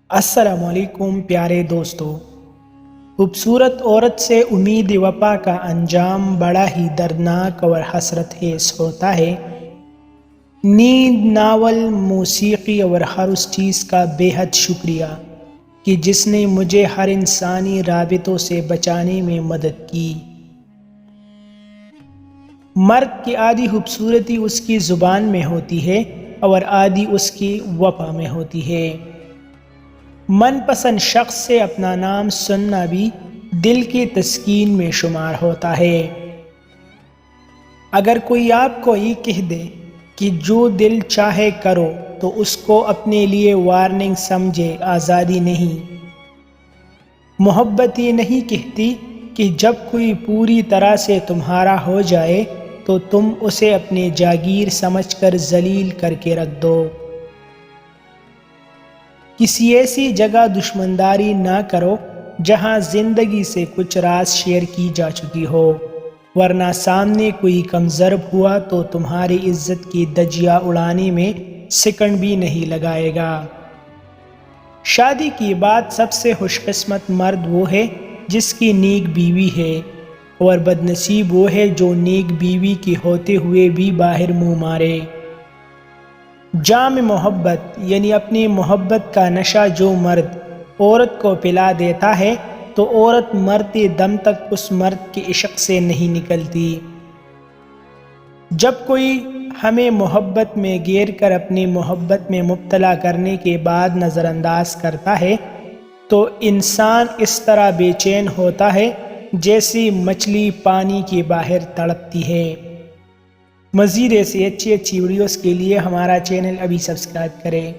السلام علیکم پیارے دوستو۔ خوبصورت عورت سے امید وفا کا انجام بڑا ہی دردناک اور حسرت خیز ہوتا ہے۔ نیند، ناول، موسیقی اور ہر اس چیز کا بے حد شکریہ کہ جس نے مجھے ہر انسانی رابطوں سے بچانے میں مدد کی۔ مرد کی آدھی خوبصورتی اس کی زبان میں ہوتی ہے اور آدھی اس کی وفا میں ہوتی ہے۔ من پسند شخص سے اپنا نام سننا بھی دل کی تسکین میں شمار ہوتا ہے۔ اگر کوئی آپ کو یہ کہہ دے کہ جو دل چاہے کرو تو اس کو اپنے لیے وارننگ سمجھے، آزادی نہیں۔ محبت یہ نہیں کہتی کہ جب کوئی پوری طرح سے تمہارا ہو جائے تو تم اسے اپنے جاگیر سمجھ کر ذلیل کر کے رکھ دو۔ کسی ایسی جگہ دشمنداری نہ کرو جہاں زندگی سے کچھ راز شیئر کی جا چکی ہو، ورنہ سامنے کوئی کم ضرب ہوا تو تمہاری عزت کی دھجیاں اڑانے میں سیکنڈ بھی نہیں لگائے گا۔ شادی کی بعد سب سے خوش قسمت مرد وہ ہے جس کی نیک بیوی ہے، اور بد نصیب وہ ہے جو نیک بیوی کے ہوتے ہوئے بھی باہر منہ مارے۔ جام محبت یعنی اپنی محبت کا نشہ جو مرد عورت کو پلا دیتا ہے تو عورت مرتے دم تک اس مرد کے عشق سے نہیں نکلتی۔ جب کوئی ہمیں محبت میں گیر کر اپنی محبت میں مبتلا کرنے کے بعد نظر انداز کرتا ہے تو انسان اس طرح بے چین ہوتا ہے جیسی مچھلی پانی کے باہر تڑپتی ہے۔ مزید ایسی اچھی ویڈیوز کے لیے ہمارا چینل ابھی سبسکرائب کریں۔